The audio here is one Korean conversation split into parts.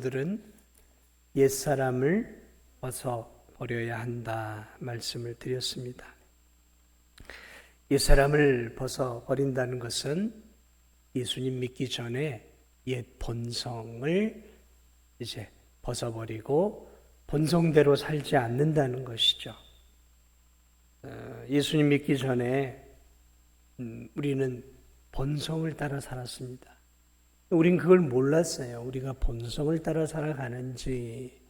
들은 옛사람을 벗어버려야 한다 말씀을 드렸습니다. 옛사람을 벗어버린다는 것은 예수님 믿기 전에 옛 본성을 이제 벗어버리고 본성대로 살지 않는다는 것이죠. 예수님 믿기 전에 우리는 본성을 따라 살았습니다. 우린 그걸 몰랐어요. 우리가 본성을 따라 살아가는지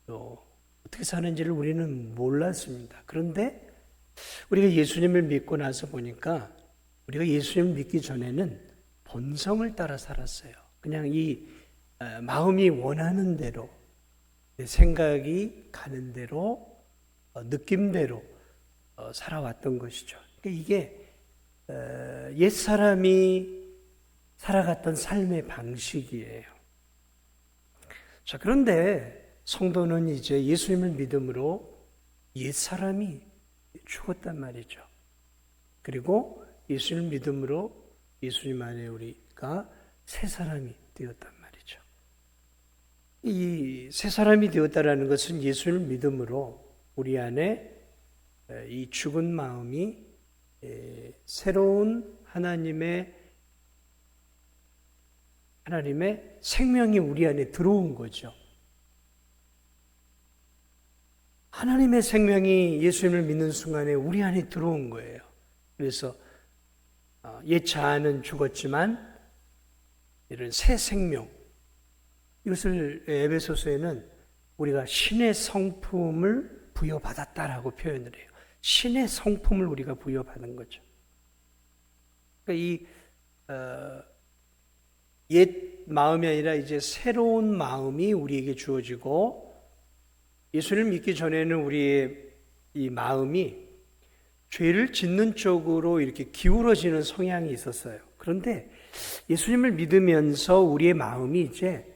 또 어떻게 사는지를 우리는 몰랐습니다. 그런데 우리가 예수님을 믿고 나서 보니까 우리가 예수님을 믿기 전에는 본성을 따라 살았어요. 그냥 이 마음이 원하는 대로, 내 생각이 가는 대로, 느낌대로 살아왔던 것이죠. 그러니까 이게 옛사람이 살아갔던 삶의 방식이에요. 자, 그런데 성도는 이제 예수님을 믿음으로 옛사람이 죽었단 말이죠. 그리고 예수님을 믿음으로 예수님 안에 우리가 새 사람이 되었단 말이죠. 이 새 사람이 되었다라는 것은 예수님을 믿음으로 우리 안에 이 죽은 마음이 새로운 하나님의 생명이 우리 안에 들어온 거죠. 하나님의 생명이 예수님을 믿는 순간에 우리 안에 들어온 거예요. 그래서 옛 자아는 죽었지만 이런 새 생명, 이것을 에베소서에는 우리가 신의 성품을 부여받았다라고 표현을 해요. 신의 성품을 우리가 부여받은 거죠. 그러니까 옛 마음이 아니라 이제 새로운 마음이 우리에게 주어지고, 예수를 믿기 전에는 우리의 이 마음이 죄를 짓는 쪽으로 이렇게 기울어지는 성향이 있었어요. 그런데 예수님을 믿으면서 우리의 마음이 이제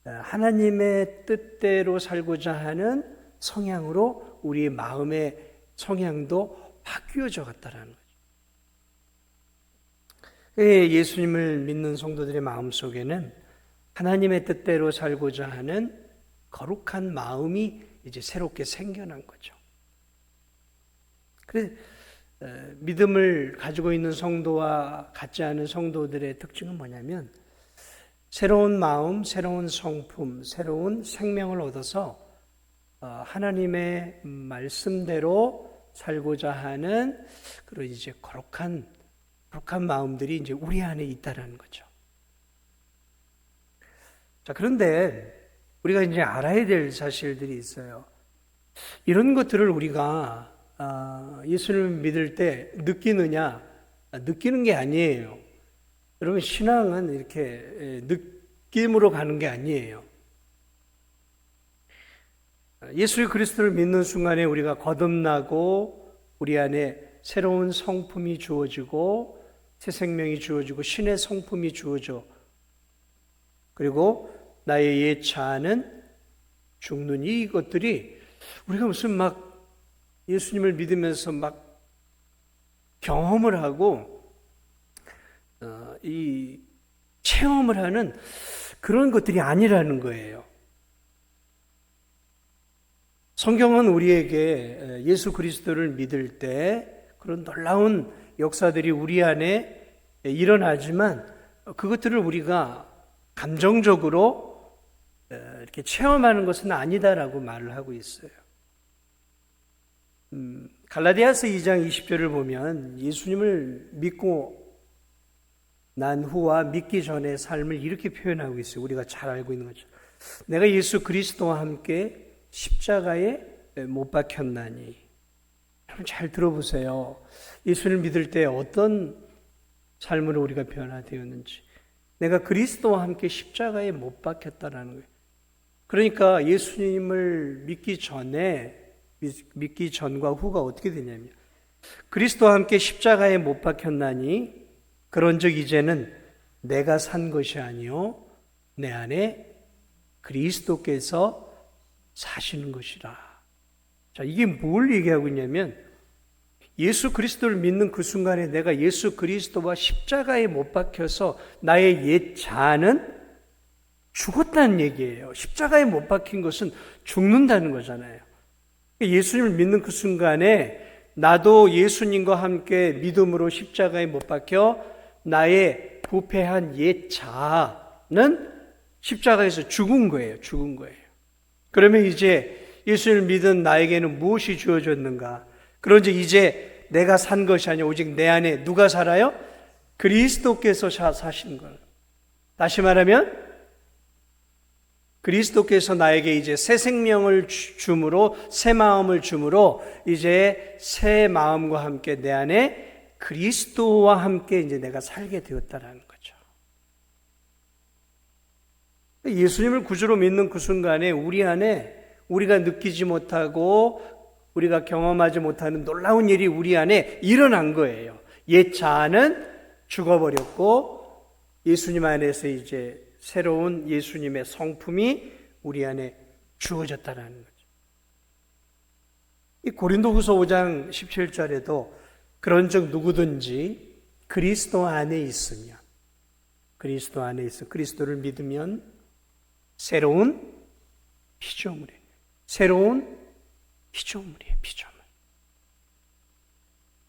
하나님의 뜻대로 살고자 하는 성향으로 우리의 마음의 성향도 바뀌어져 갔다라는 거죠. 예수님을 믿는 성도들의 마음속에는 하나님의 뜻대로 살고자 하는 거룩한 마음이 이제 새롭게 생겨난 거죠. 그래서 믿음을 가지고 있는 성도와 같지 않은 성도들의 특징은 뭐냐면 새로운 마음, 새로운 성품, 새로운 생명을 얻어서 하나님의 말씀대로 살고자 하는 그런 이제 거룩한 마음들이 이제 우리 안에 있다라는 거죠. 자, 그런데 우리가 이제 알아야 될 사실들이 있어요. 이런 것들을 우리가 예수님을 믿을 때 느끼느냐? 느끼는 게 아니에요. 여러분, 신앙은 이렇게 느낌으로 가는 게 아니에요. 예수 그리스도를 믿는 순간에 우리가 거듭나고 우리 안에 새로운 성품이 주어지고 새 생명이 주어지고 신의 성품이 주어져, 그리고 나의 옛 자아는 죽는 이것들이 우리가 무슨 막 예수님을 믿으면서 막 경험을 하고 이 체험을 하는 그런 것들이 아니라는 거예요. 성경은 우리에게 예수 그리스도를 믿을 때 그런 놀라운 역사들이 우리 안에 일어나지만 그것들을 우리가 감정적으로 이렇게 체험하는 것은 아니다라고 말을 하고 있어요. 갈라디아서 2장 20절을 보면 예수님을 믿고 난 후와 믿기 전의 삶을 이렇게 표현하고 있어요. 우리가 잘 알고 있는 거죠. 내가 예수 그리스도와 함께 십자가에 못 박혔나니. 여러분 잘 들어보세요. 예수를 믿을 때 어떤 삶으로 우리가 변화되었는지. 내가 그리스도와 함께 십자가에 못 박혔다라는 거예요. 그러니까 예수님을 믿기 전과 후가 어떻게 되냐면, 그리스도와 함께 십자가에 못 박혔나니 그런즉 이제는 내가 산 것이 아니요 내 안에 그리스도께서 사시는 것이라. 자, 이게 뭘 얘기하고 있냐면 예수 그리스도를 믿는 그 순간에 내가 예수 그리스도와 십자가에 못 박혀서 나의 옛 자아는 죽었다는 얘기예요. 십자가에 못 박힌 것은 죽는다는 거잖아요. 예수님을 믿는 그 순간에 나도 예수님과 함께 믿음으로 십자가에 못 박혀 나의 부패한 옛 자아는 십자가에서 죽은 거예요. 죽은 거예요. 그러면 이제 예수를 믿은 나에게는 무엇이 주어졌는가? 그런지 이제 내가 산 것이 아니라 오직 내 안에 누가 살아요? 그리스도께서 사신 거예요. 다시 말하면 그리스도께서 나에게 이제 새 생명을 주므로, 새 마음을 주므로 이제 새 마음과 함께 내 안에 그리스도와 함께 이제 내가 살게 되었다라는 거죠. 예수님을 구주로 믿는 그 순간에 우리 안에 우리가 느끼지 못하고 우리가 경험하지 못하는 놀라운 일이 우리 안에 일어난 거예요. 옛 자아는 죽어버렸고 예수님 안에서 이제 새로운 예수님의 성품이 우리 안에 주어졌다는 거죠. 이 고린도후서 5장 17절에도 그런즉 누구든지 그리스도 안에 있으면, 그리스도 안에 있어 그리스도를 믿으면 새로운 피조물이에요. 새로운 피조물이에요. 피조물.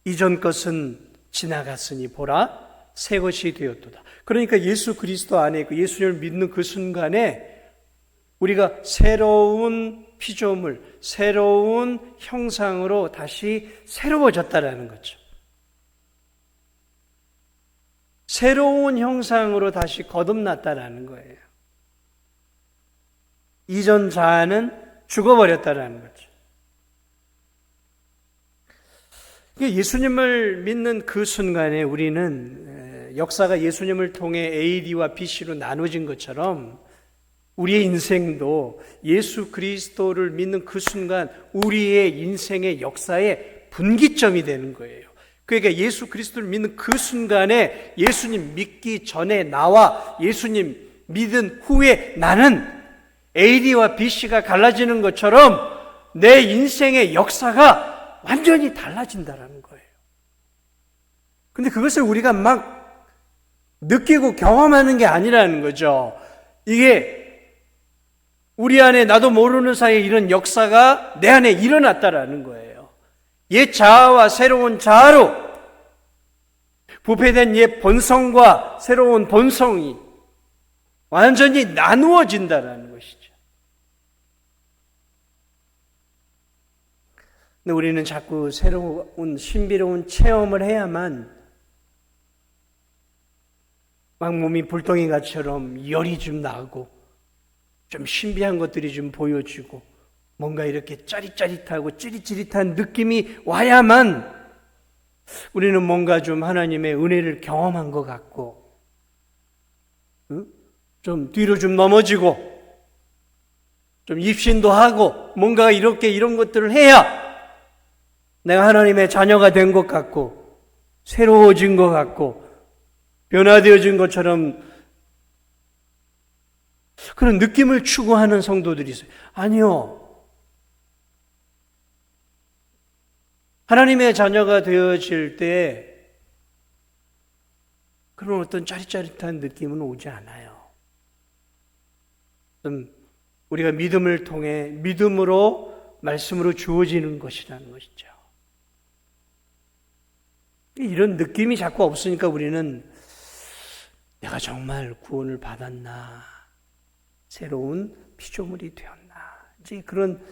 이전 것은 지나갔으니 보라 새 것이 되었도다. 그러니까 예수 그리스도 안에 있고 예수님을 믿는 그 순간에 우리가 새로운 피조물, 새로운 형상으로 다시 새로워졌다라는 거죠. 새로운 형상으로 다시 거듭났다라는 거예요. 이전 자아는 죽어버렸다라는 거죠. 예수님을 믿는 그 순간에 우리는 역사가 예수님을 통해 AD와 BC로 나눠진 것처럼 우리의 인생도 예수 그리스도를 믿는 그 순간 우리의 인생의 역사의 분기점이 되는 거예요. 그러니까 예수 그리스도를 믿는 그 순간에 예수님 믿기 전에 나와 예수님 믿은 후에 나는 AD와 BC가 갈라지는 것처럼 내 인생의 역사가 완전히 달라진다라는 거예요. 근데 그것을 우리가 막 느끼고 경험하는 게 아니라는 거죠. 이게 우리 안에 나도 모르는 사이에 이런 역사가 내 안에 일어났다라는 거예요. 옛 자아와 새로운 자아로 부패된 옛 본성과 새로운 본성이 완전히 나누어진다라는 것이죠. 근데 우리는 자꾸 새로운 신비로운 체험을 해야만 막 몸이 불덩이가처럼 열이 좀 나고 좀 신비한 것들이 좀 보여지고 뭔가 이렇게 짜릿짜릿하고 찌릿찌릿한 느낌이 와야만 우리는 뭔가 좀 하나님의 은혜를 경험한 것 같고 좀 뒤로 좀 넘어지고 좀 입신도 하고 뭔가 이렇게 이런 것들을 해야 내가 하나님의 자녀가 된 것 같고 새로워진 것 같고 변화되어진 것처럼 그런 느낌을 추구하는 성도들이 있어요. 아니요. 하나님의 자녀가 되어질 때 그런 어떤 짜릿짜릿한 느낌은 오지 않아요. 우리가 믿음을 통해 믿음으로 말씀으로 주어지는 것이라는 것이죠. 이런 느낌이 자꾸 없으니까 우리는 내가 정말 구원을 받았나, 새로운 피조물이 되었나, 이제 그런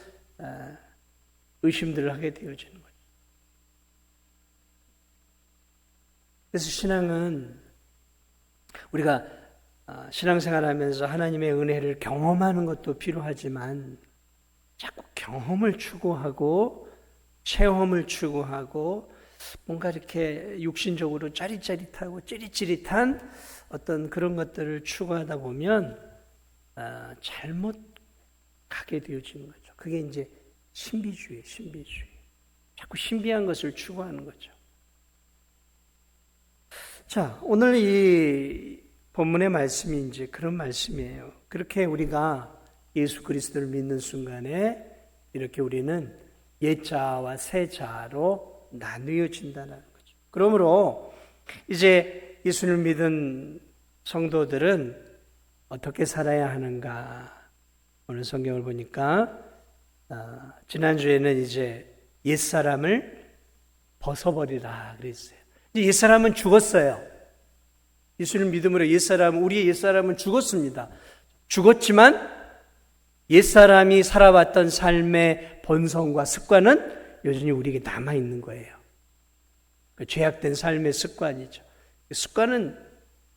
의심들을 하게 되어지는 거죠. 그래서 신앙은 우리가 신앙생활하면서 하나님의 은혜를 경험하는 것도 필요하지만 자꾸 경험을 추구하고 체험을 추구하고 뭔가 이렇게 육신적으로 짜릿짜릿하고 찌릿찌릿한 어떤 그런 것들을 추구하다 보면 잘못 가게 되어지는 거죠. 그게 이제 신비주의. 자꾸 신비한 것을 추구하는 거죠. 자, 오늘 이 본문의 말씀이 이제 그런 말씀이에요. 그렇게 우리가 예수 그리스도를 믿는 순간에 이렇게 우리는 옛 자아와 새 자아로 나누어진다는 거죠. 그러므로 이제 예수를 믿은 성도들은 어떻게 살아야 하는가? 오늘 성경을 보니까 지난주에는 이제 옛사람을 벗어버리라 그랬어요. 옛사람은 죽었어요. 예수를 믿음으로 우리의 옛사람은 죽었습니다. 죽었지만 옛사람이 살아왔던 삶의 본성과 습관은 여전히 우리에게 남아있는 거예요. 죄악된 삶의 습관이죠. 습관은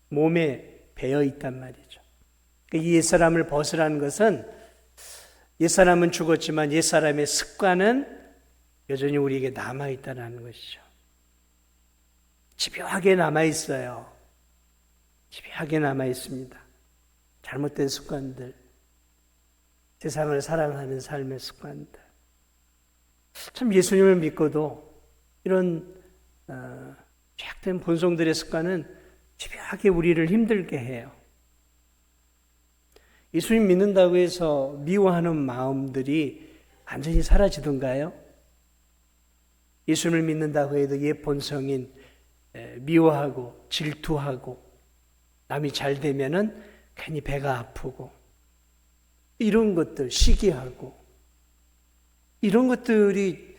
몸에 배어 있단 말이죠. 이 옛사람을 벗으라는 것은 옛사람은 죽었지만 옛사람의 습관은 여전히 우리에게 남아있다는 것이죠. 집요하게 남아있어요. 집요하게 남아있습니다. 잘못된 습관들, 세상을 사랑하는 삶의 습관들. 참 예수님을 믿고도 이런 죄악된 본성들의 습관은 집요하게 우리를 힘들게 해요. 예수님 믿는다고 해서 미워하는 마음들이 완전히 사라지던가요? 예수님을 믿는다고 해도 옛 본성인 미워하고 질투하고 남이 잘 되면은 괜히 배가 아프고 이런 것들, 시기하고 이런 것들이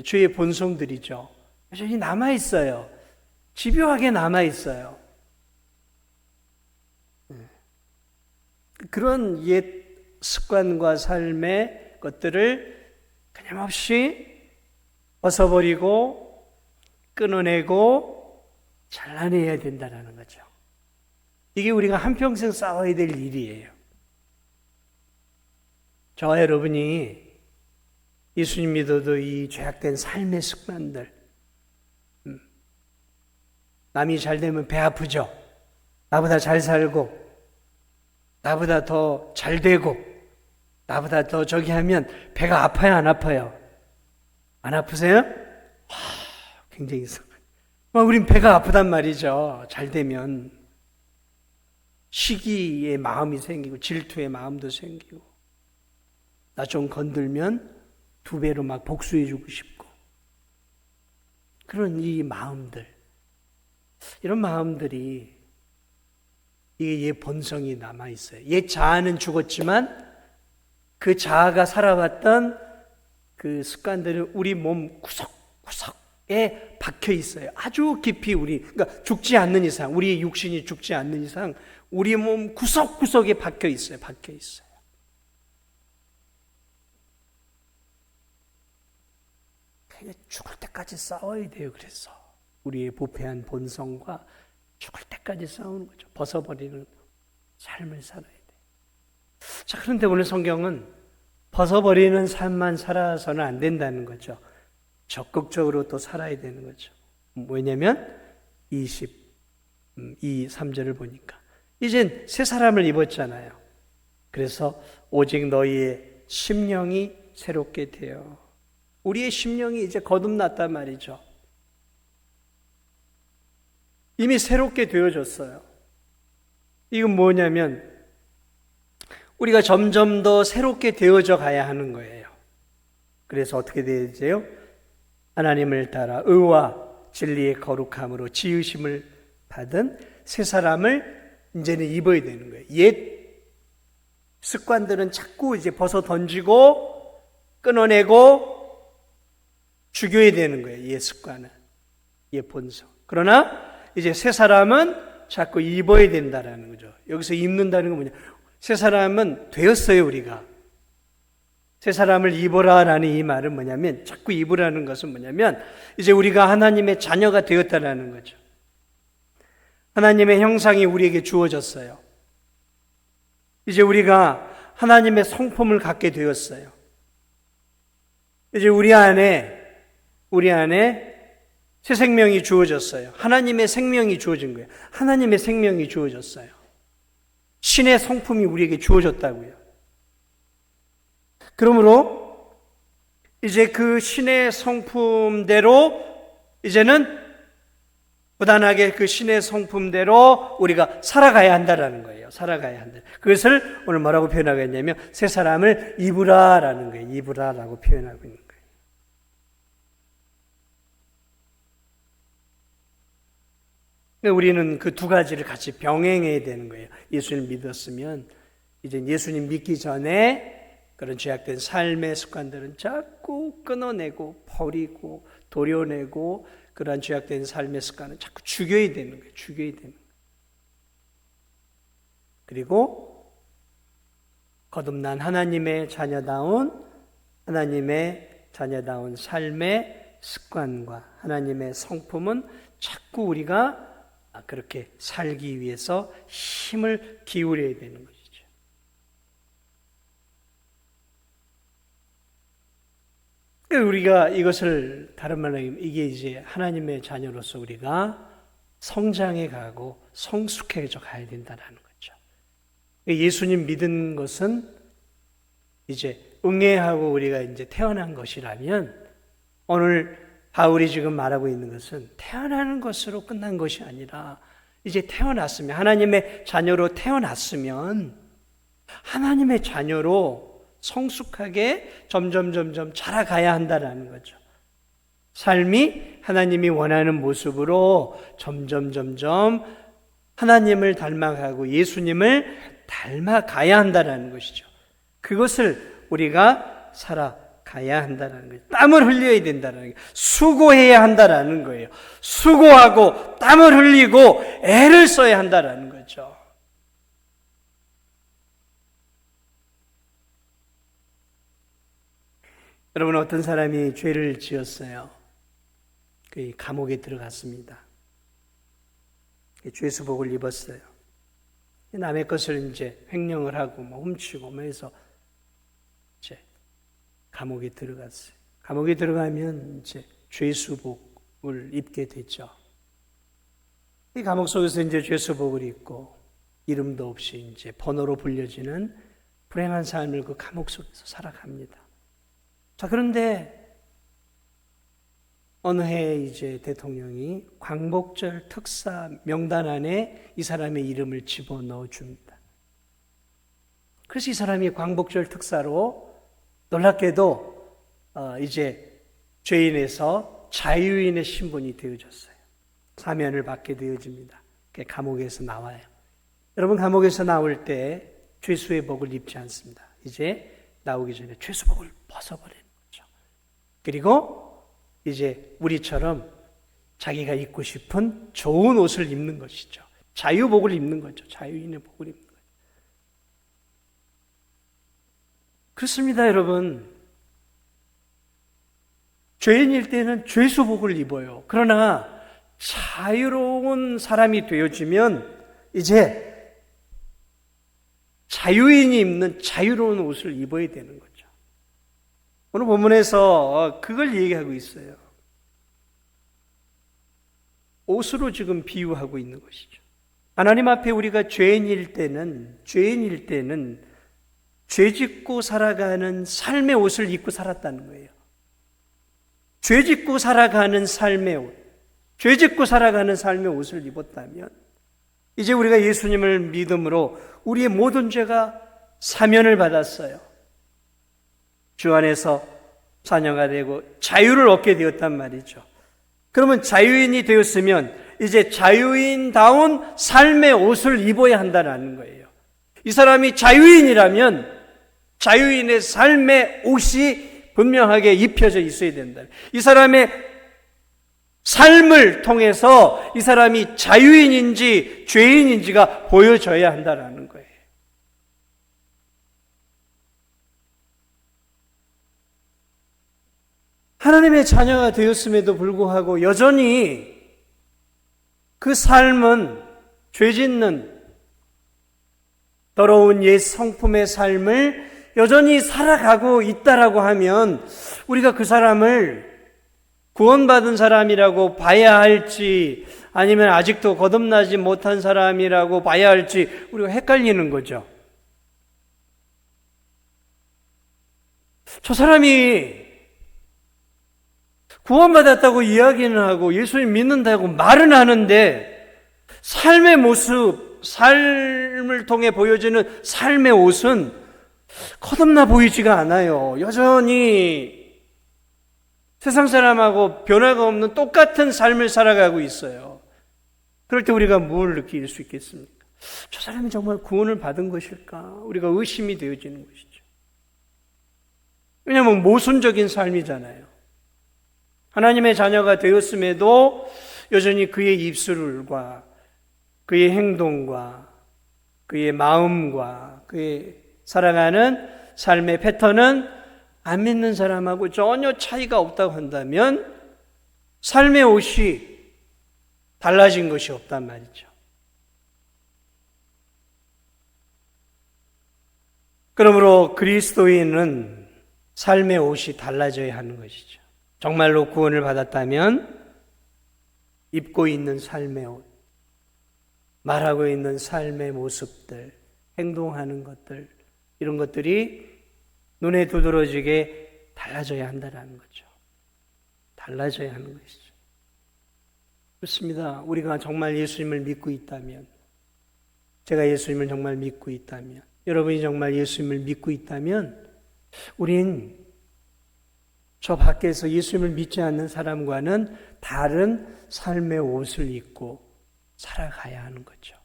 죄의 본성들이죠. 여전히 남아있어요. 집요하게 남아있어요. 그런 옛 습관과 삶의 것들을 끊임없이 벗어버리고 끊어내고 잘라내야 된다는 거죠. 이게 우리가 한평생 싸워야 될 일이에요. 저와 여러분이 예수님 믿어도 이 죄악된 삶의 습관들, 남이 잘 되면 배 아프죠. 나보다 잘 살고 나보다 더 잘 되고 나보다 더 저기 하면 배가 아파요, 안 아파요? 안 아프세요? 굉장히 이상해요. 우린 배가 아프단 말이죠. 잘 되면 시기의 마음이 생기고 질투의 마음도 생기고 나 좀 건들면 2배로 막 복수해주고 싶고 그런 이 마음들, 이런 마음들이 이게 옛 본성이 남아있어요. 옛 자아는 죽었지만 그 자아가 살아왔던 그 습관들은 우리 몸 구석구석에 박혀 있어요. 아주 깊이 그러니까 죽지 않는 이상, 우리의 육신이 죽지 않는 이상 우리 몸 구석구석에 박혀 있어요. 박혀 있어요. 죽을 때까지 싸워야 돼요. 그래서 우리의 부패한 본성과 죽을 때까지 싸우는 거죠. 벗어버리는 삶을 살아야 돼요. 자, 그런데 오늘 성경은 벗어버리는 삶만 살아서는 안 된다는 거죠. 적극적으로 또 살아야 되는 거죠. 왜냐하면 23절을 보니까 이젠 새 사람을 입었잖아요. 그래서 오직 너희의 심령이 새롭게 되어 우리의 심령이 이제 거듭났단 말이죠. 이미 새롭게 되어졌어요. 이건 뭐냐면 우리가 점점 더 새롭게 되어져 가야 하는 거예요. 그래서 어떻게 되어져요? 하나님을 따라 의와 진리의 거룩함으로 지으심을 받은 새 사람을 이제는 입어야 되는 거예요. 옛 습관들은 자꾸 이제 벗어 던지고 끊어내고 죽여야 되는 거예요. 옛 습관은, 옛 본성. 그러나 이제 새 사람은 자꾸 입어야 된다라는 거죠. 여기서 입는다는 건 뭐냐? 새 사람은 되었어요, 우리가. 새 사람을 입어라라는 이 말은 뭐냐면, 자꾸 입으라는 것은 뭐냐면, 이제 우리가 하나님의 자녀가 되었다라는 거죠. 하나님의 형상이 우리에게 주어졌어요. 이제 우리가 하나님의 성품을 갖게 되었어요. 이제 우리 안에 새 생명이 주어졌어요. 하나님의 생명이 주어진 거예요. 하나님의 생명이 주어졌어요. 신의 성품이 우리에게 주어졌다고요. 그러므로 이제 그 신의 성품대로 이제는 부단하게 그 신의 성품대로 우리가 살아가야 한다라는 거예요. 살아가야 한다. 그것을 오늘 뭐라고 표현하고 있냐면 새 사람을 입으라라는 거예요. 입으라라고 표현하고 있는 거예요. 우리는 그 두 가지를 같이 병행해야 되는 거예요. 예수님 믿었으면 이제 예수님 믿기 전에 그런 죄악된 삶의 습관들은 자꾸 끊어내고 버리고 도려내고 그러한 죄악된 삶의 습관은 자꾸 죽여야 되는 거예요. 죽여야 되는 거예요. 그리고 거듭난 하나님의 자녀다운 삶의 습관과 하나님의 성품은 자꾸 우리가 그렇게 살기 위해서 힘을 기울여야 되는 것이죠. 우리가 이것을 다른 말로 하면 이게 이제 하나님의 자녀로서 우리가 성장해 가고 성숙해져 가야 된다는 거죠. 예수님 믿은 것은 이제 응애하고 우리가 이제 태어난 것이라면 오늘 바울이 지금 말하고 있는 것은 태어나는 것으로 끝난 것이 아니라 이제 태어났으면 하나님의 자녀로 태어났으면 하나님의 자녀로 성숙하게 점점 자라가야 한다는 거죠. 삶이 하나님이 원하는 모습으로 점점 하나님을 닮아가고 예수님을 닮아가야 한다는 것이죠. 그것을 우리가 살아가야 한다는 거예요. 땀을 흘려야 된다는 거예요. 수고해야 한다는 거예요. 수고하고 땀을 흘리고 애를 써야 한다는 거죠. 여러분, 어떤 사람이 죄를 지었어요. 그 감옥에 들어갔습니다. 죄수복을 입었어요. 남의 것을 이제 횡령을 하고 훔치고 해서 이제 감옥에 들어갔어요. 감옥에 들어가면 이제 죄수복을 입게 됐죠. 이 감옥 속에서 이제 죄수복을 입고 이름도 없이 이제 번호로 불려지는 불행한 삶을 그 감옥 속에서 살아갑니다. 자, 그런데 어느 해 이제 대통령이 광복절 특사 명단 안에 이 사람의 이름을 집어넣어 줍니다. 그래서 이 사람이 광복절 특사로 놀랍게도 이제 죄인에서 자유인의 신분이 되어졌어요. 사면을 받게 되어집니다. 감옥에서 나와요. 여러분, 감옥에서 나올 때 죄수의 복을 입지 않습니다. 이제 나오기 전에 죄수복을 벗어버리는 거죠. 그리고 이제 우리처럼 자기가 입고 싶은 좋은 옷을 입는 것이죠. 자유복을 입는 거죠. 자유인의 복을 입는 거죠. 그렇습니다, 여러분. 죄인일 때는 죄수복을 입어요. 그러나 자유로운 사람이 되어지면 이제 자유인이 입는 자유로운 옷을 입어야 되는 거죠. 오늘 본문에서 그걸 얘기하고 있어요. 옷으로 지금 비유하고 있는 것이죠. 하나님 앞에 우리가 죄인일 때는 죄 짓고 살아가는 삶의 옷을 입고 살았다는 거예요. 죄 짓고 살아가는 삶의 옷, 죄 짓고 살아가는 삶의 옷을 입었다면 이제 우리가 예수님을 믿음으로 우리의 모든 죄가 사면을 받았어요. 주 안에서 자녀가 되고 자유를 얻게 되었단 말이죠. 그러면 자유인이 되었으면 이제 자유인다운 삶의 옷을 입어야 한다는 거예요. 이 사람이 자유인이라면 자유인의 삶의 옷이 분명하게 입혀져 있어야 된다. 이 사람의 삶을 통해서 이 사람이 자유인인지 죄인인지가 보여져야 한다는 거예요. 하나님의 자녀가 되었음에도 불구하고 여전히 그 삶은 죄 짓는 더러운 옛 성품의 삶을 여전히 살아가고 있다라고 하면 우리가 그 사람을 구원받은 사람이라고 봐야 할지 아니면 아직도 거듭나지 못한 사람이라고 봐야 할지 우리가 헷갈리는 거죠. 저 사람이 구원받았다고 이야기는 하고 예수님 믿는다고 말은 하는데 삶의 모습, 삶을 통해 보여지는 삶의 옷은 거듭나 보이지가 않아요. 여전히 세상 사람하고 변화가 없는 똑같은 삶을 살아가고 있어요. 그럴 때 우리가 뭘 느낄 수 있겠습니까? 저 사람이 정말 구원을 받은 것일까? 우리가 의심이 되어지는 것이죠. 왜냐하면 모순적인 삶이잖아요. 하나님의 자녀가 되었음에도 여전히 그의 입술과 그의 행동과 그의 마음과 그의 살아가는 삶의 패턴은 안 믿는 사람하고 전혀 차이가 없다고 한다면 삶의 옷이 달라진 것이 없단 말이죠. 그러므로 그리스도인은 삶의 옷이 달라져야 하는 것이죠. 정말로 구원을 받았다면 입고 있는 삶의 옷, 말하고 있는 삶의 모습들, 행동하는 것들, 이런 것들이 눈에 두드러지게 달라져야 한다는 거죠. 달라져야 하는 것이죠. 그렇습니다. 우리가 정말 예수님을 믿고 있다면, 제가 예수님을 정말 믿고 있다면, 여러분이 정말 예수님을 믿고 있다면, 우린 저 밖에서 예수님을 믿지 않는 사람과는 다른 삶의 옷을 입고 살아가야 하는 거죠.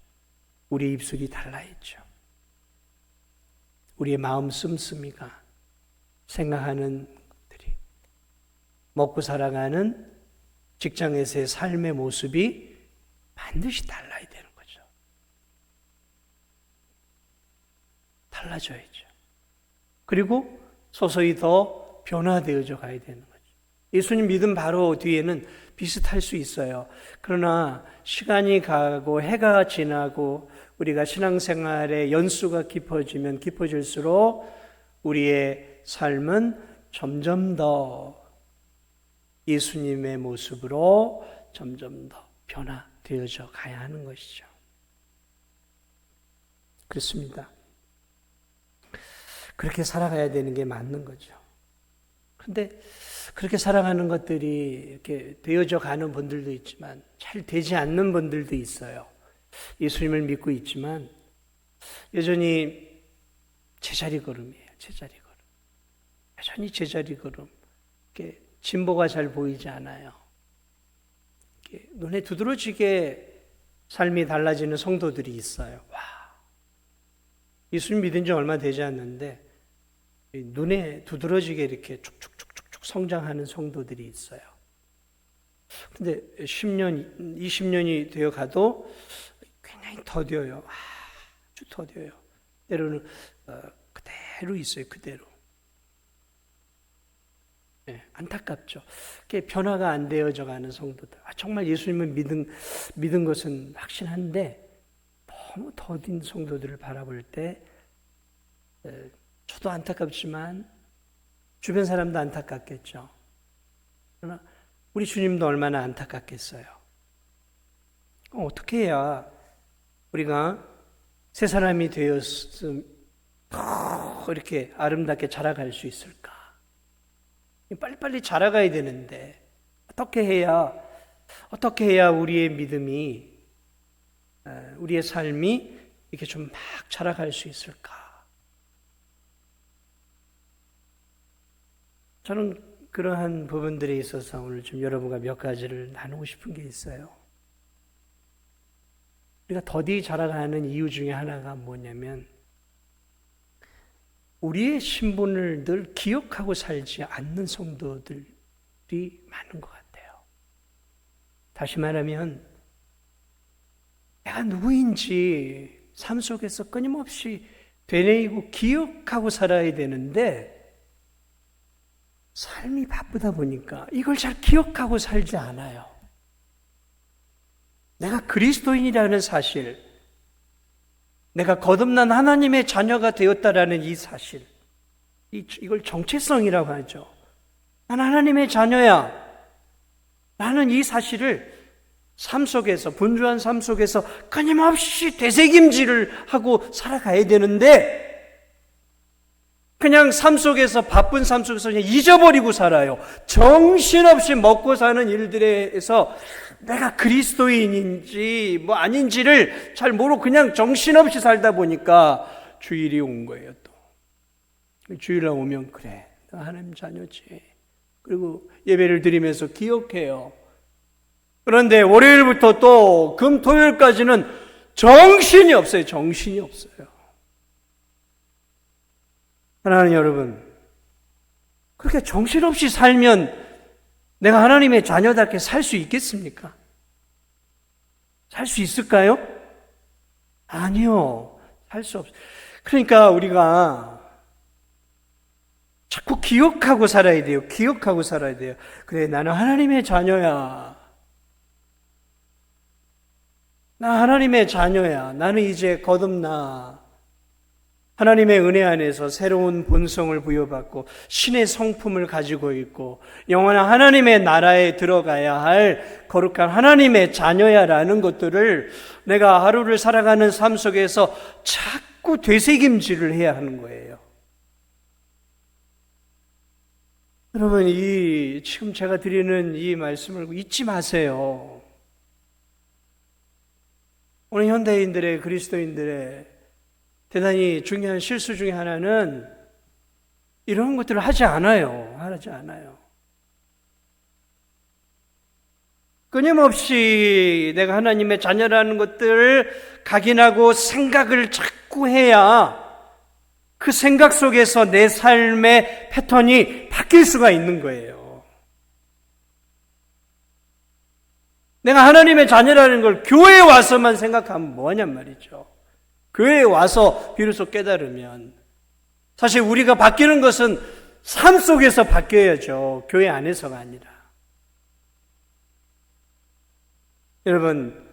우리의 입술이 달라야죠. 우리의 마음 씀씀이가, 생각하는 것들이, 먹고 살아가는 직장에서의 삶의 모습이 반드시 달라야 되는 거죠. 달라져야죠. 그리고 서서히 더 변화되어져 가야 되는 거죠. 예수님 믿음 바로 뒤에는 비슷할 수 있어요. 그러나 시간이 가고 해가 지나고 우리가 신앙생활의 연수가 깊어지면 깊어질수록 우리의 삶은 점점 더 예수님의 모습으로 점점 더 변화되어져 가야 하는 것이죠. 그렇습니다. 그렇게 살아가야 되는 게 맞는 거죠. 그런데 그렇게 살아가는 것들이 이렇게 되어져 가는 분들도 있지만 잘 되지 않는 분들도 있어요. 예수님을 믿고 있지만 여전히 제자리 걸음이에요. 제자리 걸음. 여전히 제자리 걸음. 이렇게 진보가 잘 보이지 않아요. 이렇게 눈에 두드러지게 삶이 달라지는 성도들이 있어요. 와, 예수님 믿은 지 얼마 되지 않는데 눈에 두드러지게 이렇게 쭉쭉쭉쭉 성장하는 성도들이 있어요. 근데 10년, 20년이 되어 가도 굉장히 더뎌요. 아주 더뎌요. 때로는 그대로 있어요. 그대로. 네, 안타깝죠. 그게 변화가 안 되어져 가는 성도들. 정말 예수님을 믿은 것은 확신한데 너무 더딘 성도들을 바라볼 때 저도 안타깝지만 주변 사람도 안타깝겠죠. 그러나 우리 주님도 얼마나 안타깝겠어요. 어떻게 해야 우리가 새 사람이 되었음 더 이렇게 아름답게 자라갈 수 있을까? 빨리빨리 자라가야 되는데 어떻게 해야 우리의 믿음이, 우리의 삶이 이렇게 좀 막 자라갈 수 있을까? 저는 그러한 부분들에 있어서 오늘 좀 여러분과 몇 가지를 나누고 싶은 게 있어요. 우리가 더디 자라가는 이유 중에 하나가 뭐냐면 우리의 신분을 늘 기억하고 살지 않는 성도들이 많은 것 같아요. 다시 말하면 내가 누구인지 삶 속에서 끊임없이 되뇌이고 기억하고 살아야 되는데 삶이 바쁘다 보니까 이걸 잘 기억하고 살지 않아요. 내가 그리스도인이라는 사실, 내가 거듭난 하나님의 자녀가 되었다라는 이 사실, 이걸 정체성이라고 하죠. 나는 하나님의 자녀야. 나는 이 사실을 삶 속에서, 분주한 삶 속에서 끊임없이 되새김질을 하고 살아가야 되는데 그냥 삶 속에서, 바쁜 삶 속에서 그냥 잊어버리고 살아요. 정신없이 먹고 사는 일들에서 내가 그리스도인인지 뭐 아닌지를 잘 모르고 그냥 정신없이 살다 보니까 주일이 온 거예요. 또 주일날 오면 그래, 나 하나님 자녀지. 그리고 예배를 드리면서 기억해요. 그런데 월요일부터 또 금, 토요일까지는 정신이 없어요. 정신이 없어요. 하나님 여러분, 그렇게 정신없이 살면 내가 하나님의 자녀답게 살 수 있겠습니까? 살 수 있을까요? 아니요. 살 수 없어요. 그러니까 우리가 자꾸 기억하고 살아야 돼요. 기억하고 살아야 돼요. 그래, 나는 하나님의 자녀야. 나 하나님의 자녀야. 나는 이제 거듭나. 하나님의 은혜 안에서 새로운 본성을 부여받고 신의 성품을 가지고 있고 영원한 하나님의 나라에 들어가야 할 거룩한 하나님의 자녀야라는 것들을 내가 하루를 살아가는 삶 속에서 자꾸 되새김질을 해야 하는 거예요. 여러분, 지금 제가 드리는 이 말씀을 잊지 마세요. 오늘 현대인들의, 그리스도인들의 대단히 중요한 실수 중에 하나는 이런 것들을 하지 않아요. 하지 않아요. 끊임없이 내가 하나님의 자녀라는 것들을 각인하고 생각을 자꾸 해야 그 생각 속에서 내 삶의 패턴이 바뀔 수가 있는 거예요. 내가 하나님의 자녀라는 걸 교회에 와서만 생각하면 뭐하냔 말이죠. 교회에 와서 비로소 깨달으면 사실 우리가 바뀌는 것은 삶 속에서 바뀌어야죠. 교회 안에서가 아니라. 여러분,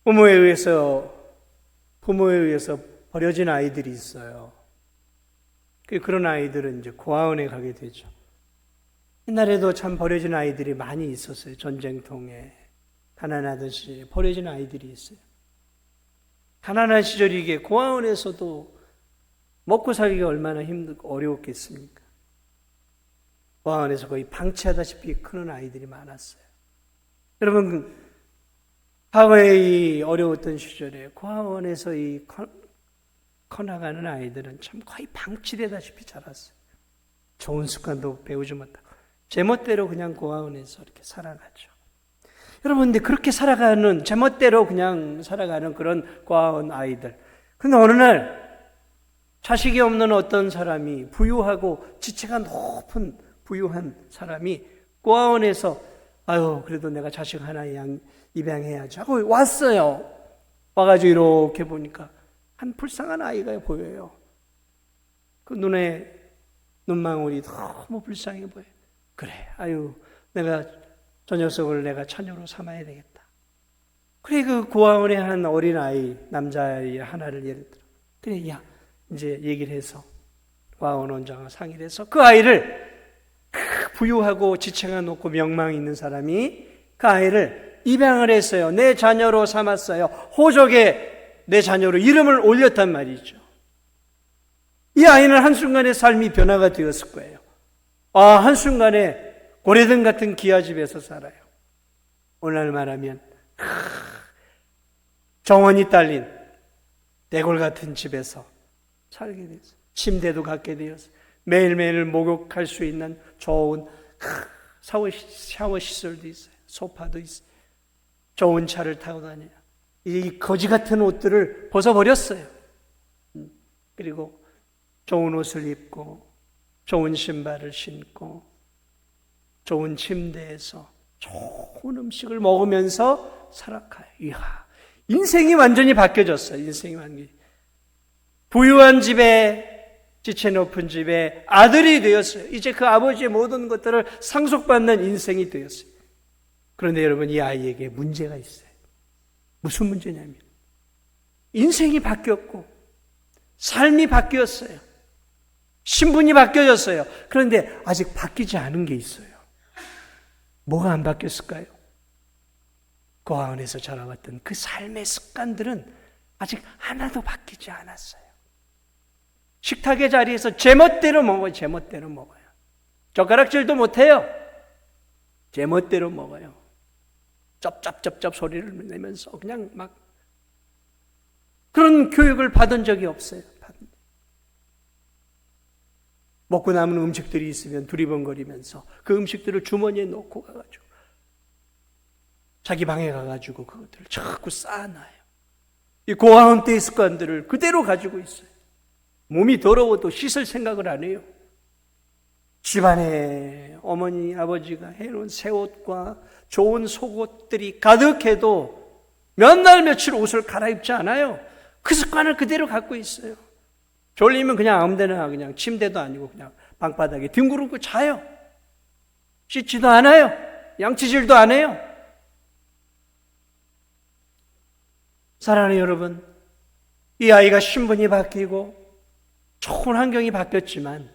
부모에 의해서 버려진 아이들이 있어요. 그런 아이들은 이제 고아원에 가게 되죠. 옛날에도 참 버려진 아이들이 많이 있었어요. 전쟁통에 가난하듯이 버려진 아이들이 있어요. 가난한 시절이기에 고아원에서도 먹고 살기가 얼마나 힘들고 어려웠겠습니까? 고아원에서 거의 방치하다시피 크는 아이들이 많았어요. 여러분, 과거에 이 어려웠던 시절에 고아원에서 이 커나가는 아이들은 참 거의 방치되다시피 자랐어요. 좋은 습관도 배우지 못하고 제멋대로 그냥 고아원에서 이렇게 살아가죠. 여러분, 근데 그렇게 제멋대로 그냥 살아가는 그런 고아원 아이들. 근데 어느 날 자식이 없는 어떤 사람이, 부유하고 지체가 높은 부유한 사람이 고아원에서 그래도 내가 자식 하나 입양해야지 하고 왔어요. 와가지고 이렇게 보니까 한 불쌍한 아이가 보여요. 그 눈망울이 너무 불쌍해 보여요. 그래, 내가 저 녀석을 내가 자녀로 삼아야 되겠다. 그래, 그 고아원의 한 어린아이, 남자아이 하나를 예를 들어. 그래, 이제 얘기를 해서, 고아원 원장과 상의를 해서 그 아이를, 부유하고 지체가 높고 명망이 있는 사람이 그 아이를 입양을 했어요. 내 자녀로 삼았어요. 호적에 내 자녀로 이름을 올렸단 말이죠. 이 아이는 한순간에 삶이 변화가 되었을 거예요. 한순간에 고래등 같은 기아집에서 살아요. 오늘 말하면 정원이 딸린 대골 같은 집에서 살게 됐어요. 침대도 갖게 되었어요. 매일매일 목욕할 수 있는 좋은 샤워 시설도 있어요. 소파도 있어요. 좋은 차를 타고 다녀요. 이 거지 같은 옷들을 벗어버렸어요. 그리고 좋은 옷을 입고 좋은 신발을 신고 좋은 침대에서 좋은 음식을 먹으면서 살아가요. 인생이 완전히 바뀌어졌어요. 인생이 완전히. 부유한 집에, 지체 높은 집에 아들이 되었어요. 이제 그 아버지의 모든 것들을 상속받는 인생이 되었어요. 그런데 여러분, 이 아이에게 문제가 있어요. 무슨 문제냐면 인생이 바뀌었고 삶이 바뀌었어요. 신분이 바뀌어졌어요. 그런데 아직 바뀌지 않은 게 있어요. 뭐가 안 바뀌었을까요? 고아원에서 자라왔던 그 삶의 습관들은 아직 하나도 바뀌지 않았어요. 식탁의 자리에서 제멋대로 먹어요. 젓가락질도 못해요. 제멋대로 먹어요. 쩝쩝쩝쩝 소리를 내면서 그냥 막 그런 교육을 받은 적이 없어요. 먹고 남은 음식들이 있으면 두리번거리면서 그 음식들을 주머니에 넣고 가가지고 자기 방에 가가지고 그것들을 자꾸 쌓아놔요. 이 고아원 때의 습관들을 그대로 가지고 있어요. 몸이 더러워도 씻을 생각을 안 해요. 집안에 어머니, 아버지가 해놓은 새 옷과 좋은 속옷들이 가득해도 몇 날 며칠 옷을 갈아입지 않아요. 그 습관을 그대로 갖고 있어요. 졸리면 그냥 아무데나 그냥 침대도 아니고 그냥 방바닥에 뒹구르고 자요. 씻지도 않아요. 양치질도 안 해요. 사랑하는 여러분, 이 아이가 신분이 바뀌고 좋은 환경이 바뀌었지만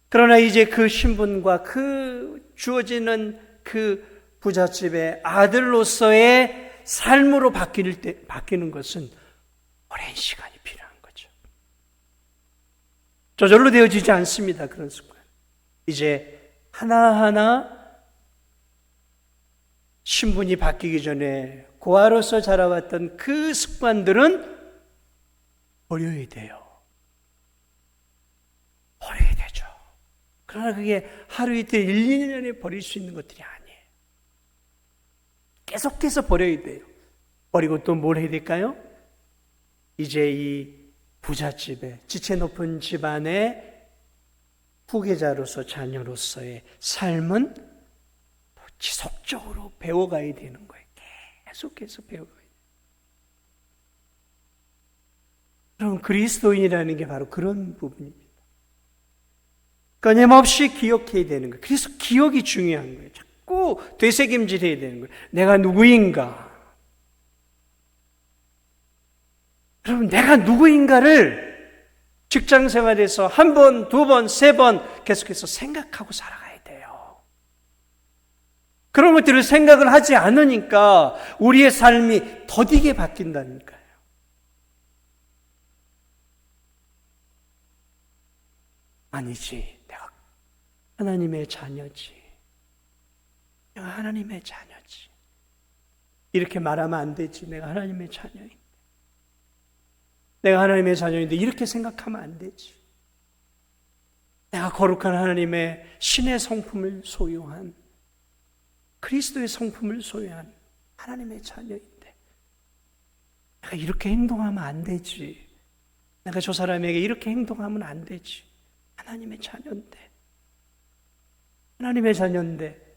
그러나 이제 그 신분과 그 주어지는 그 부잣집의 아들로서의 삶으로 바뀌는 것은 오랜 시간이 필요한 거죠. 저절로 되어지지 않습니다. 그런 습관. 이제 하나하나 신분이 바뀌기 전에 고아로서 자라왔던 그 습관들은 버려야 돼요. 버려야 되죠. 그러나 그게 하루 이틀 1, 2년에 버릴 수 있는 것들이 아니에요. 계속해서 버려야 돼요. 버리고 또 뭘 해야 될까요? 이제 이 부잣집에 지체 높은 집안의 후계자로서 자녀로서의 삶은 지속적으로 배워가야 되는 거예요. 계속해서 배워가야 돼요. 그럼 그리스도인이라는 게 바로 그런 부분입니다. 끊임없이 기억해야 되는 거예요. 그래서 기억이 중요한 거예요. 자꾸 되새김질해야 되는 거예요. 내가 누구인가? 여러분, 내가 누구인가를 직장 생활에서 한 번, 두 번, 세 번 계속해서 생각하고 살아가야 돼요. 그런 것들을 생각을 하지 않으니까 우리의 삶이 더디게 바뀐다니까요. 아니지, 내가 하나님의 자녀지. 내가 하나님의 자녀지. 이렇게 말하면 안 되지. 내가 하나님의 자녀인데. 내가 하나님의 자녀인데 이렇게 생각하면 안 되지. 내가 거룩한 하나님의 신의 성품을 소유한 그리스도의 성품을 소유한 하나님의 자녀인데 내가 이렇게 행동하면 안 되지. 내가 저 사람에게 이렇게 행동하면 안 되지. 하나님의 자녀인데 하나님의 자녀인데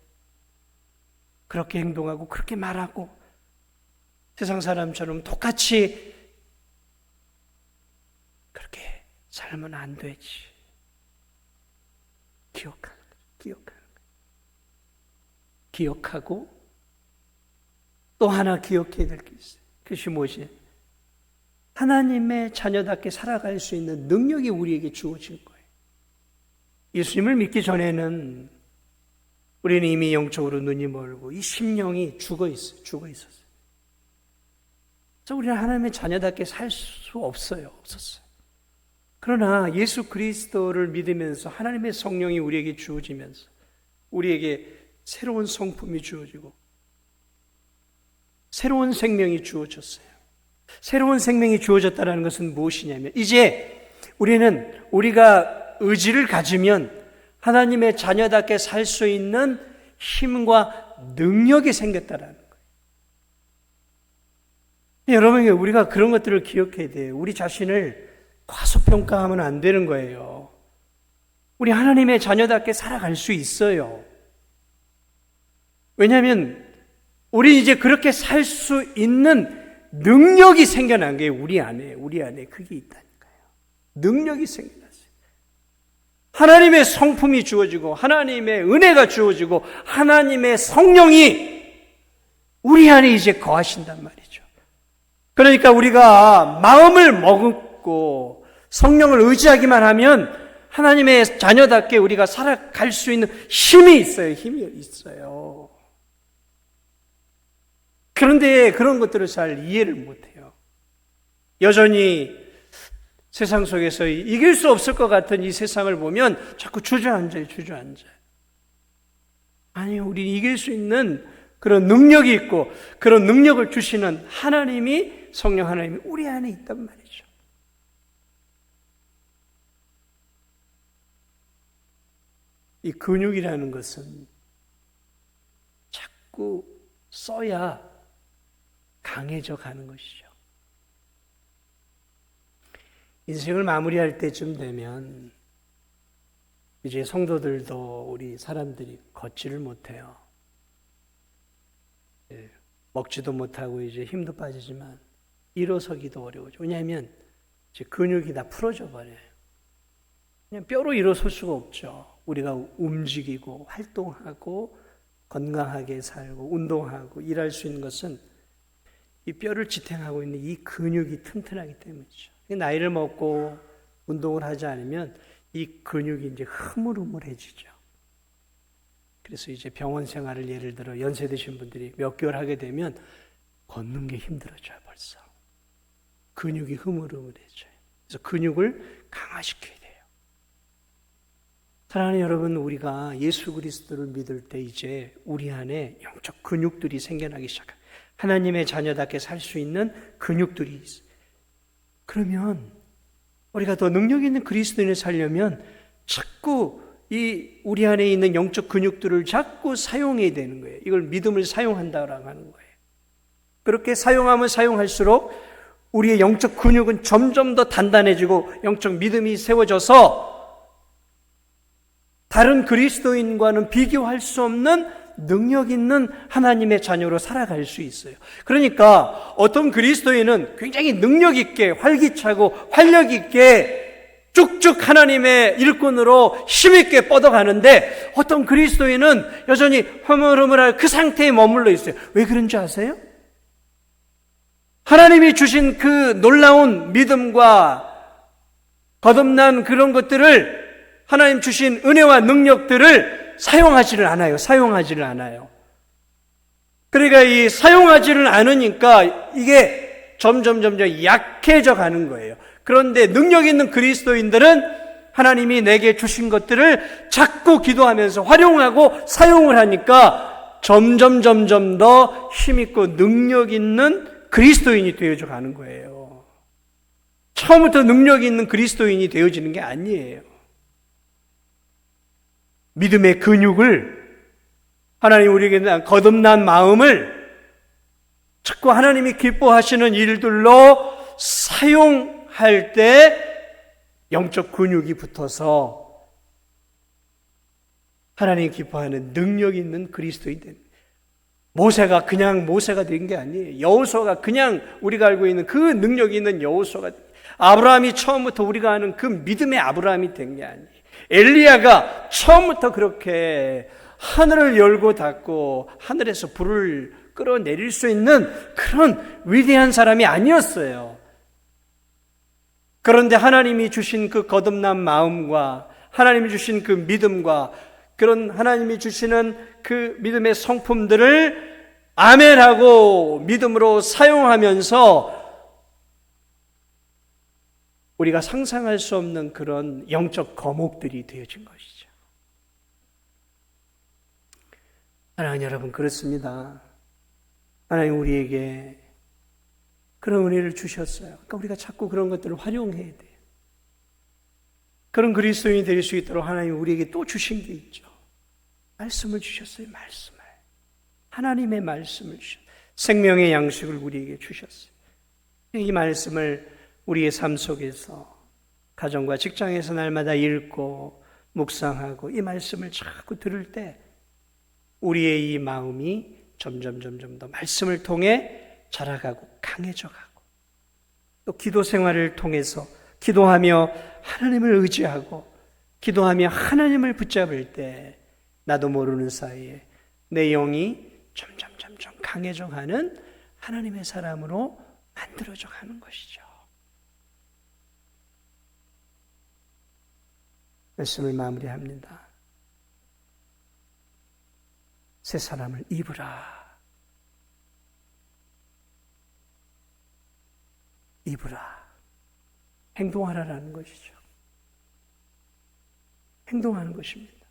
그렇게 행동하고 그렇게 말하고 세상 사람처럼 똑같이 그렇게 살면 안 되지. 기억하고 또 하나 기억해야 될 게 있어요. 그것이 무엇이에요? 하나님의 자녀답게 살아갈 수 있는 능력이 우리에게 주어진 거예요. 예수님을 믿기 전에는 우리는 이미 영적으로 눈이 멀고 이 심령이 죽어 있었어요. 그래서 우리는 하나님의 자녀답게 살 수 없었어요. 그러나 예수 그리스도를 믿으면서 하나님의 성령이 우리에게 주어지면서 우리에게 새로운 성품이 주어지고 새로운 생명이 주어졌어요. 새로운 생명이 주어졌다는 것은 무엇이냐면 이제 우리가 의지를 가지면 하나님의 자녀답게 살 수 있는 힘과 능력이 생겼다라는 거예요. 여러분, 우리가 그런 것들을 기억해야 돼요. 우리 자신을 과소평가하면 안 되는 거예요. 우리 하나님의 자녀답게 살아갈 수 있어요. 왜냐하면 우리 이제 그렇게 살 수 있는 능력이 생겨난 게 우리 안에 그게 있다니까요. 능력이 생겨났어요. 하나님의 성품이 주어지고 하나님의 은혜가 주어지고 하나님의 성령이 우리 안에 이제 거하신단 말이죠. 그러니까 우리가 마음을 먹고 성령을 의지하기만 하면 하나님의 자녀답게 우리가 살아갈 수 있는 힘이 있어요. 그런데 그런 것들을 잘 이해를 못해요. 여전히 세상 속에서 이길 수 없을 것 같은 이 세상을 보면 자꾸 주저앉아요. 아니, 우리 이길 수 있는 그런 능력이 있고 그런 능력을 주시는 성령 하나님이 우리 안에 있단 말이죠. 이 근육이라는 것은 자꾸 써야 강해져 가는 것이죠. 인생을 마무리할 때쯤 되면 이제 성도들도 우리 사람들이 걷지를 못해요. 먹지도 못하고 이제 힘도 빠지지만 일어서기도 어려워져. 왜냐하면 이제 근육이 다 풀어져 버려요. 그냥 뼈로 일어설 수가 없죠. 우리가 움직이고 활동하고 건강하게 살고 운동하고 일할 수 있는 것은 이 뼈를 지탱하고 있는 이 근육이 튼튼하기 때문이죠. 나이를 먹고 운동을 하지 않으면 이 근육이 이제 흐물흐물해지죠. 그래서 이제 병원 생활을 예를 들어 연세 드신 분들이 몇 개월 하게 되면 걷는 게 힘들어져요, 벌써. 근육이 흐물흐물해져요. 그래서 근육을 강화시켜야 돼요. 사랑하는 여러분, 우리가 예수 그리스도를 믿을 때 이제 우리 안에 영적 근육들이 생겨나기 시작합니다. 하나님의 자녀답게 살 수 있는 근육들이 있어요. 그러면 우리가 더 능력 있는 그리스도인을 살려면 자꾸 이 우리 안에 있는 영적 근육들을 자꾸 사용해야 되는 거예요. 이걸 믿음을 사용한다라고 하는 거예요. 그렇게 사용하면 사용할수록 우리의 영적 근육은 점점 더 단단해지고 영적 믿음이 세워져서 다른 그리스도인과는 비교할 수 없는 능력 있는 하나님의 자녀로 살아갈 수 있어요. 그러니까 어떤 그리스도인은 굉장히 능력 있게 활기차고 활력 있게 쭉쭉 하나님의 일꾼으로 힘있게 뻗어가는데 어떤 그리스도인은 여전히 흐물흐물할 그 상태에 머물러 있어요. 왜 그런지 아세요? 하나님이 주신 그 놀라운 믿음과 거듭난 그런 것들을 하나님 주신 은혜와 능력들을 사용하지를 않아요. 그러니까 이 사용하지를 않으니까 이게 점점 약해져 가는 거예요. 그런데 능력 있는 그리스도인들은 하나님이 내게 주신 것들을 자꾸 기도하면서 활용하고 사용을 하니까 점점 더 힘있고 능력 있는 그리스도인이 되어져 가는 거예요. 처음부터 능력 있는 그리스도인이 되어지는 게 아니에요. 믿음의 근육을 하나님 우리에게 거듭난 마음을 자꾸 하나님이 기뻐하시는 일들로 사용할 때 영적 근육이 붙어서 하나님이 기뻐하는 능력 있는 그리스도인이 됩니다. 모세가 그냥 모세가 된 게 아니에요. 여호수아가 그냥 우리가 알고 있는 그 능력이 있는 여호수아가, 아브라함이 처음부터 우리가 아는 그 믿음의 아브라함이 된 게 아니에요. 엘리야가 처음부터 그렇게 하늘을 열고 닫고 하늘에서 불을 끌어내릴 수 있는 그런 위대한 사람이 아니었어요. 그런데 하나님이 주신 그 거듭난 마음과 하나님이 주신 그 믿음과 그런 하나님이 주시는 그 믿음의 성품들을 아멘하고 믿음으로 사용하면서 우리가 상상할 수 없는 그런 영적 거목들이 되어진 것이죠. 하나님 여러분, 그렇습니다. 하나님 우리에게 그런 은혜를 주셨어요. 그러니까 우리가 자꾸 그런 것들을 활용해야 돼요. 그런 그리스도인이 될 수 있도록 하나님 우리에게 또 주신 게 있죠. 말씀을 주셨어요. 말씀을. 하나님의 말씀을 주셨어요. 생명의 양식을 우리에게 주셨어요. 이 말씀을 우리의 삶 속에서 가정과 직장에서 날마다 읽고 묵상하고 이 말씀을 자꾸 들을 때 우리의 이 마음이 점점 더 말씀을 통해 자라가고 강해져 가고, 또 기도 생활을 통해서 기도하며 하나님을 의지하고 기도하며 하나님을 붙잡을 때 나도 모르는 사이에 내 영이 점점 강해져 가는 하나님의 사람으로 만들어져 가는 것이죠. 말씀을 마무리합니다. 새 사람을 입으라. 행동하라라는 것이죠. 행동하는 것입니다.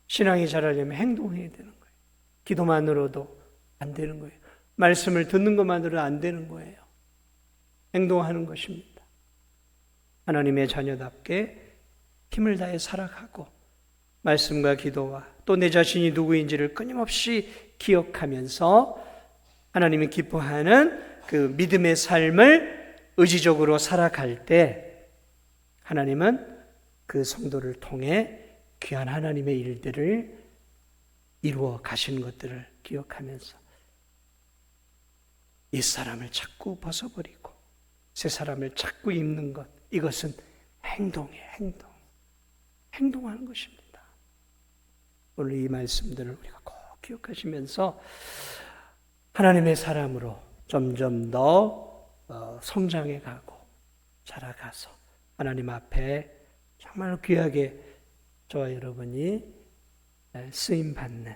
신앙이 자라려면 행동해야 되는 거예요. 기도만으로도 안 되는 거예요. 말씀을 듣는 것만으로도 안 되는 거예요. 행동하는 것입니다. 하나님의 자녀답게 힘을 다해 살아가고 말씀과 기도와 또 내 자신이 누구인지를 끊임없이 기억하면서 하나님이 기뻐하는 그 믿음의 삶을 의지적으로 살아갈 때 하나님은 그 성도를 통해 귀한 하나님의 일들을 이루어 가시는 것들을 기억하면서 옛사람을 자꾸 벗어버리고 새 사람을 자꾸 입는 것, 이것은 행동이에요. 행동하는 것입니다. 오늘 이 말씀들을 우리가 꼭 기억하시면서 하나님의 사람으로 점점 더 성장해 가고 자라가서 하나님 앞에 정말 귀하게 저와 여러분이 쓰임받는